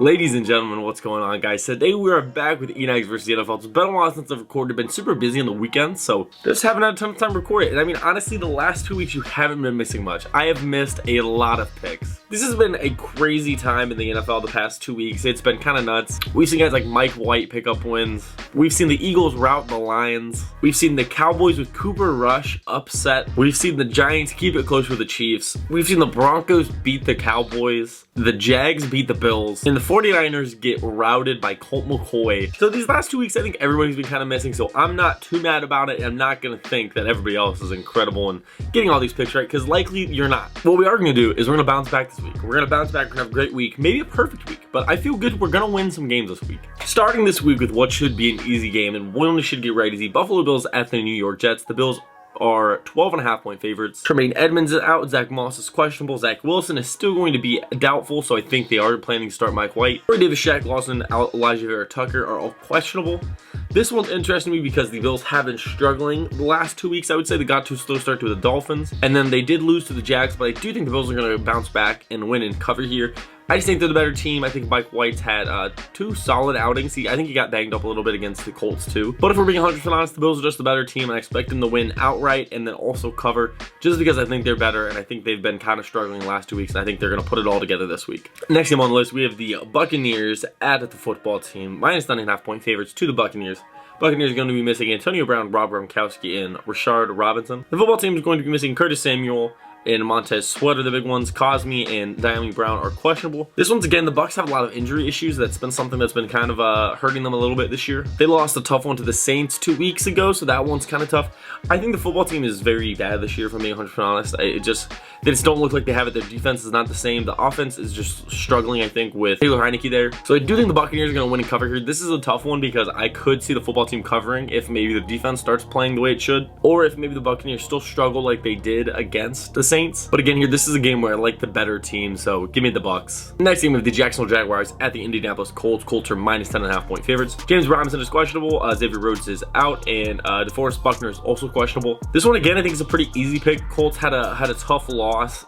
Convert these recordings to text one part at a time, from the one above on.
Ladies and gentlemen, what's going on, guys? Today we are back with ENAGS versus the NFL. It's been a while since I've recorded. Been super busy on the weekends, so just haven't had a ton of time to record it. And I mean, honestly, the last 2 weeks you haven't been missing much. I have missed a lot of picks. This has been a crazy time in the NFL the past 2 weeks. It's been kind of nuts. We've seen guys like Mike White pick up wins. We've seen the Eagles rout the Lions. We've seen the Cowboys with Cooper Rush upset. We've seen the Giants keep it close with the Chiefs. We've seen the Broncos beat the Cowboys. The Jags beat the Bills. And the 49ers get routed by Colt McCoy. So these last 2 weeks, I think everybody's been kind of missing. So I'm not too mad about it. I'm not going to think that everybody else is incredible and getting all these picks right, because likely you're not. What we are going to do is we're going to bounce back this week. We're going to bounce back. We're going to have a great week, maybe a perfect week. But I feel good we're going to win some games this week. Starting this week with what should be an easy game and one should get right easy. Buffalo Bills at the New York Jets. The Bills are 12.5-point favorites. Tremaine Edmonds is out. Zach Moss is questionable. Zach Wilson is still going to be doubtful, so I think they are planning to start Mike White. Corey Davis, Shaq Lawson, Elijah Vera Tucker are all questionable. This one's interesting to me because the Bills have been struggling the last 2 weeks. I would say they got to a slow start to the Dolphins, and then they did lose to the Jags, but I do think the Bills are going to bounce back and win and cover here. I just think they're the better team. I think Mike White's had two solid outings. I think he got banged up a little bit against the Colts too. But if we're being 100% honest, the Bills are just the better team, and I expect them to win outright and then also cover, just because I think they're better, and I think they've been kind of struggling the last 2 weeks, and I think they're going to put it all together this week. Next game on the list, we have the Buccaneers at the football team. Minus 9.5-point favorites to the Buccaneers. Buccaneers are going to be missing Antonio Brown, Rob Gronkowski, and Rashard Robinson. The football team is going to be missing Curtis Samuel and Montez Sweat are the big ones. Cosme and Diami Brown are questionable. This one's, again, the Bucs have a lot of injury issues. That's been something that's been kind of hurting them a little bit this year. They lost a tough one to the Saints 2 weeks ago, so that one's kind of tough. I think the football team is very bad this year, if I'm being 100% honest. They just don't look like they have it. Their defense is not the same. The offense is just struggling, I think, with Taylor Heineke there. So I do think the Buccaneers are going to win and cover here. This is a tough one because I could see the football team covering if maybe the defense starts playing the way it should, or if maybe the Buccaneers still struggle like they did against the Saints. But again, here, this is a game where I like the better team, so give me the Bucs. Next game, we have the Jacksonville Jaguars at the Indianapolis Colts. Colts are minus 10.5-point favorites. James Robinson is questionable. Xavier Rhodes is out, and DeForest Buckner is also questionable. This one, again, I think is a pretty easy pick. Colts had a tough loss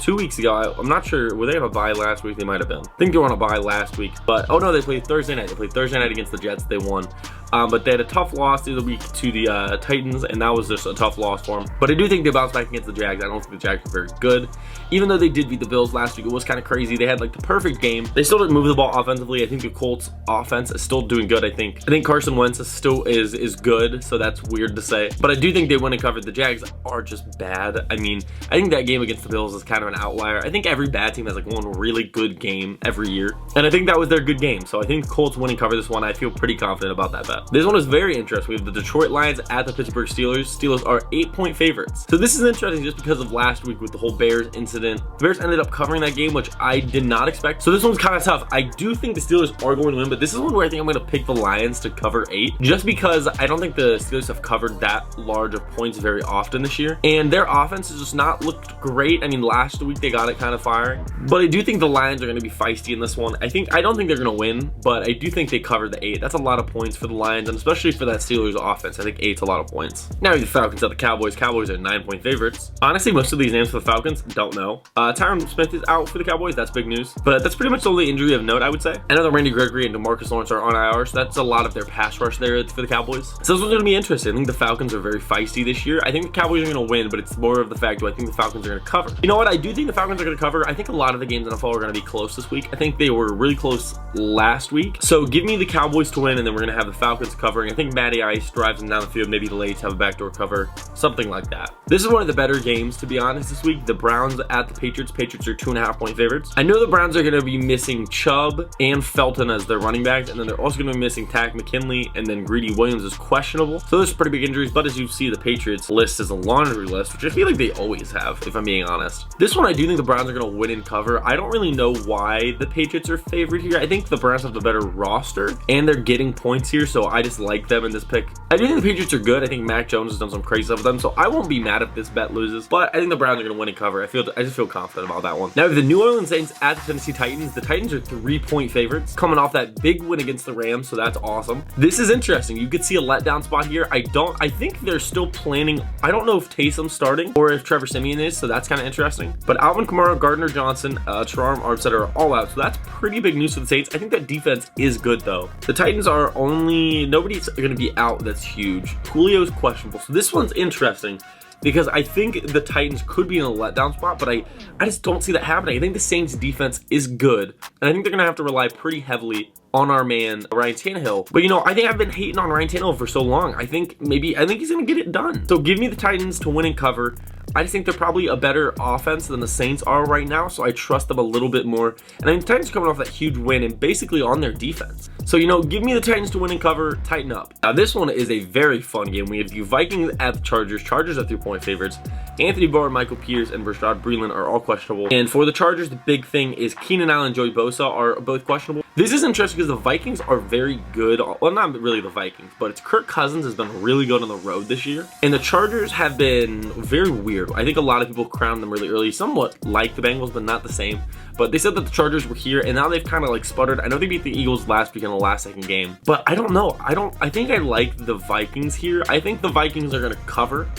2 weeks ago. I'm not sure, were they on a bye last week? They might have been. I think they were on a bye last week, but oh no, they played Thursday night. They played Thursday night against the Jets. They won. But they had a tough loss the other week to the Titans, and that was just a tough loss for them. But I do think they bounced back against the Jags. I don't think the Jags are very good. Even though they did beat the Bills last week, it was kind of crazy. They had like the perfect game. They still didn't move the ball offensively. I think the Colts offense is still doing good. I think Carson Wentz is good, so that's weird to say. But I do think they win and cover. The Jags are just bad. I mean, I think that game against the Bills is kind of an outlier. I think every bad team has like one really good game every year, and I think that was their good game. So I think the Colts win and cover this one. I feel pretty confident about that bet. This one is very interesting. We have the Detroit Lions at the Pittsburgh Steelers. Steelers are 8-point favorites. So this is interesting just because of last week with the whole Bears incident. The Bears ended up covering that game, which I did not expect. So this one's kind of tough. I do think the Steelers are going to win, but this is one where I think I'm going to pick the Lions to cover 8, just because I don't think the Steelers have covered that large of points very often this year. And their offense has just not looked great. I mean, last week they got it kind of firing, but I do think the Lions are going to be feisty in this one. I don't think they're going to win, but I do think they cover the 8. That's a lot of points for the Lions, and especially for that Steelers offense. I think 8's a lot of points. Now the Falcons at the Cowboys. Cowboys are 9-point favorites. Honestly, most of these names for the Falcons, don't know. Tyron Smith is out for the Cowboys. That's big news, but that's pretty much the only injury of note, I would say. I know that Randy Gregory and DeMarcus Lawrence are on IR, so that's a lot of their pass rush there for the Cowboys. So this one's going to be interesting. I think the Falcons are very feisty this year. I think the Cowboys are going to win, but it's more of the fact, do I think the Falcons are going to cover? You know what? I do think the Falcons are going to cover. I think a lot of the games in the NFL are going to be close this week. I think they were really close last week. So give me the Cowboys to win, and then we're going to have the Falcons covering. I think Matty Ice drives them down the field. Maybe the Lates have a backdoor cover, something like that. This is one of the better games, to be honest, this week. The Browns at the Patriots. Patriots are 2.5-point favorites. I know the Browns are going to be missing Chubb and Felton as their running backs, and then they're also going to be missing Tack McKinley, and then Greedy Williams is questionable. So there's pretty big injuries, but as you see, the Patriots list is a laundry list, which I feel like they always have, if I'm being honest. This one, I do think the Browns are going to win and cover. I don't really know why the Patriots are favored here. I think the Browns have the better roster, and they're getting points here, so so I just like them in this pick. I do think the Patriots are good. I think Mac Jones has done some crazy stuff with them, so I won't be mad if this bet loses, but I think the Browns are going to win and cover. I just feel confident about that one. Now, the New Orleans Saints at the Tennessee Titans. The Titans are 3-point favorites, coming off that big win against the Rams, so that's awesome. This is interesting. You could see a letdown spot here. I think they're still planning. I don't know if Taysom's starting or if Trevor Siemian is, so that's kind of interesting. But Alvin Kamara, Gardner Johnson, Teron Armstead are all out, so that's pretty big news for the Saints. I think that defense is good, though. The Titans are nobody's going to be out that's huge. Julio's questionable, so this one's interesting because I think the Titans could be in a letdown spot, but I just don't see that happening. I think the Saints defense is good, and I think they're going to have to rely pretty heavily on our man Ryan Tannehill. But I think I've been hating on Ryan Tannehill for so long. I think he's gonna get it done. So give me the Titans to win and cover. I just think they're probably a better offense than the Saints are right now, so I trust them a little bit more. And I mean, the Titans are coming off that huge win and basically on their defense. So, give me the Titans to win and cover, tighten up. Now, this one is a very fun game. We have you Vikings at the Chargers. Chargers are 3-point favorites. Anthony Barr, Michael Pierce, and Rashad Breeland are all questionable. And for the Chargers, the big thing is Keenan Allen and Joey Bosa are both questionable. This is interesting because the Vikings are very good. Well, not really the Vikings, but it's Kirk Cousins has been really good on the road this year. And the Chargers have been very weird. I think a lot of people crowned them really early, somewhat like the Bengals, but not the same. But they said that the Chargers were here, and now they've kind of sputtered. I know they beat the Eagles last week in the last second game, but I don't know. I think I like the Vikings here. I think the Vikings are going to cover,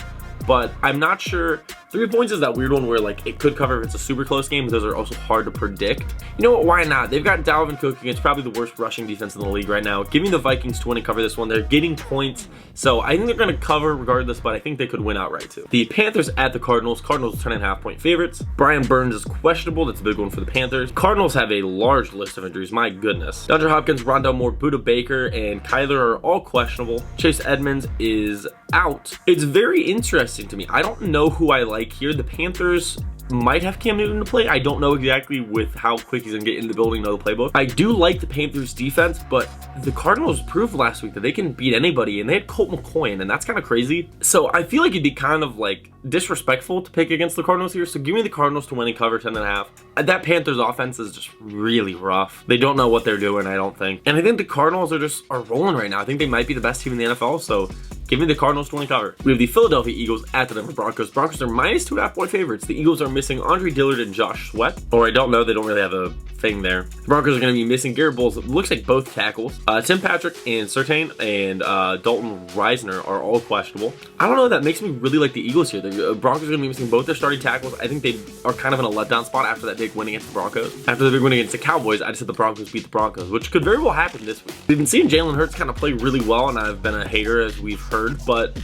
but I'm not sure. 3 points is that weird one where it could cover if it's a super close game, but those are also hard to predict. You know what? Why not? They've got Dalvin Cook against probably the worst rushing defense in the league right now. Give me the Vikings to win and cover this one. They're getting points, so I think they're going to cover regardless, but I think they could win outright too. The Panthers at the Cardinals. Cardinals 10.5-point favorites. Brian Burns is questionable. That's a big one for the Panthers. Cardinals have a large list of injuries. My goodness. DeAndre Hopkins, Rondell Moore, Budda Baker, and Kyler are all questionable. Chase Edmonds is out. It's very interesting to me. I don't know who I like here. The Panthers might have Cam Newton to play. I don't know exactly with how quick he's gonna get in the building, know the playbook. I do like the Panthers defense, but the Cardinals proved last week that they can beat anybody, and they had Colt McCoy, and that's kind of crazy. So I feel like it'd be kind of disrespectful to pick against the Cardinals here. So give me the Cardinals to win and cover 10.5. That Panthers offense is just really rough. They don't know what they're doing, I don't think. And I think the Cardinals are rolling right now. I think they might be the best team in the NFL, so give me the Cardinals to win and cover. We have the Philadelphia Eagles at the Denver Broncos. Broncos are -2.5-point favorites. The Eagles are missing Andre Dillard and Josh Sweat. Or I don't know, they don't really have a thing there. The Broncos are going to be missing Garrett Bowles. It looks like both tackles. Tim Patrick and Surtain and Dalton Reisner are all questionable. I don't know, that makes me really like the Eagles here. The Broncos are going to be missing both their starting tackles. I think they are kind of in a letdown spot after that big win against the Broncos. After the big win against the Cowboys, I just said the Broncos beat the Broncos, which could very well happen this week. We've been seeing Jalen Hurts kind of play really well, and I've been a hater, as we've heard, but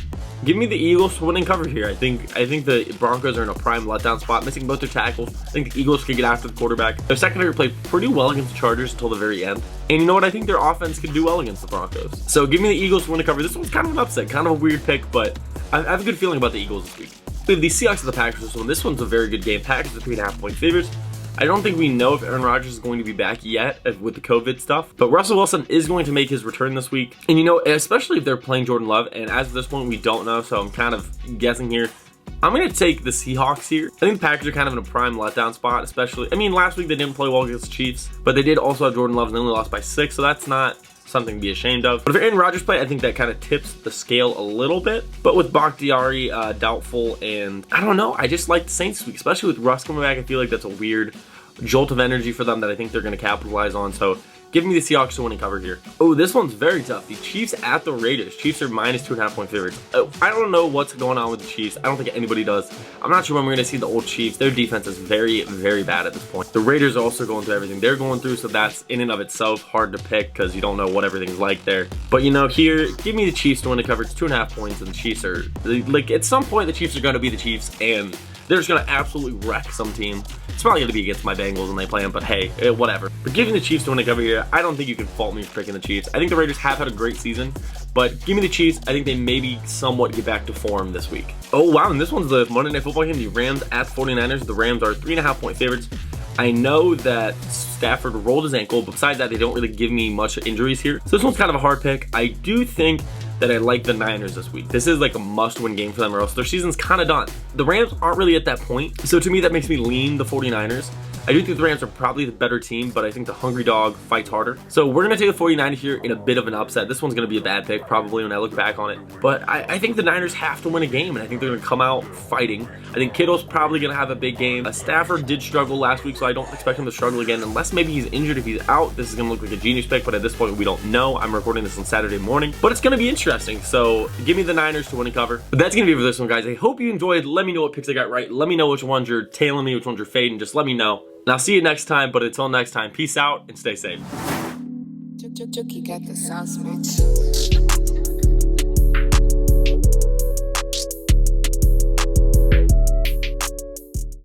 give me the Eagles to win and cover here. I think the Broncos are in a prime letdown spot, missing both their tackles. I think the Eagles could get after the quarterback. Their secondary played pretty well against the Chargers until the very end. And you know what? I think their offense could do well against the Broncos. So give me the Eagles to win and cover. This one's kind of an upset, kind of a weird pick, but I have a good feeling about the Eagles this week. We have the Seahawks and the Packers this one. This one's a very good game. Packers are 3.5-point favorites. I don't think we know if Aaron Rodgers is going to be back yet with the COVID stuff, but Russell Wilson is going to make his return this week. And especially if they're playing Jordan Love, and as of this point, we don't know, so I'm kind of guessing here. I'm going to take the Seahawks here. I think the Packers are kind of in a prime letdown spot, especially. I mean, last week they didn't play well against the Chiefs, but they did also have Jordan Love, and they only lost by 6, so that's not something to be ashamed of. But if Aaron Rodgers play, I think that kind of tips the scale a little bit. But with Bakhtiari doubtful, and I don't know, I just like the Saints this week, especially with Russ coming back. I feel like that's a weird jolt of energy for them that I think they're going to capitalize on. So give me the Seahawks to win and cover here. Oh, this one's very tough. The Chiefs at the Raiders. Chiefs are -2.5-point favorites. I don't know what's going on with the Chiefs. I don't think anybody does. I'm not sure when we're going to see the old Chiefs. Their defense is very, very bad at this point. The Raiders are also going through everything they're going through, so that's in and of itself hard to pick because you don't know what everything's like there. But here, give me the Chiefs to win and cover. It's 2.5 points, and the Chiefs are, at some point, the Chiefs are going to be the Chiefs, and they're just going to absolutely wreck some team. It's probably going to be against my Bengals when they play them, but hey, whatever. But giving the Chiefs to win and cover here, I don't think you can fault me for picking the Chiefs. I think the Raiders have had a great season, but give me the Chiefs. I think they maybe somewhat get back to form this week. Oh, wow, and this one's the Monday Night Football game, the Rams at 49ers. The Rams are 3.5-point favorites. I know that Stafford rolled his ankle, but besides that, they don't really give me much injuries here. So this one's kind of a hard pick. I do think that I like the Niners this week. This is like a must-win game for them, or else their season's kind of done. The Rams aren't really at that point, so to me that makes me lean the 49ers. I do think the Rams are probably the better team, but I think the hungry dog fights harder. So we're going to take the 49ers here in a bit of an upset. This one's going to be a bad pick probably when I look back on it. But I think the Niners have to win a game, and I think they're going to come out fighting. I think Kittle's probably going to have a big game. Stafford did struggle last week, so I don't expect him to struggle again unless maybe he's injured. If he's out, this is going to look like a genius pick, but at this point we don't know. I'm recording this on Saturday morning, but it's going to be interesting. So give me the Niners to win and cover. But that's going to be it for this one, guys. I hope you enjoyed. Let me know what picks I got right. Let me know which ones you're tailing me, which ones you're fading. Just let me know. And I'll see you next time, but until next time, peace out and stay safe. Chuki got the sauce, bitch.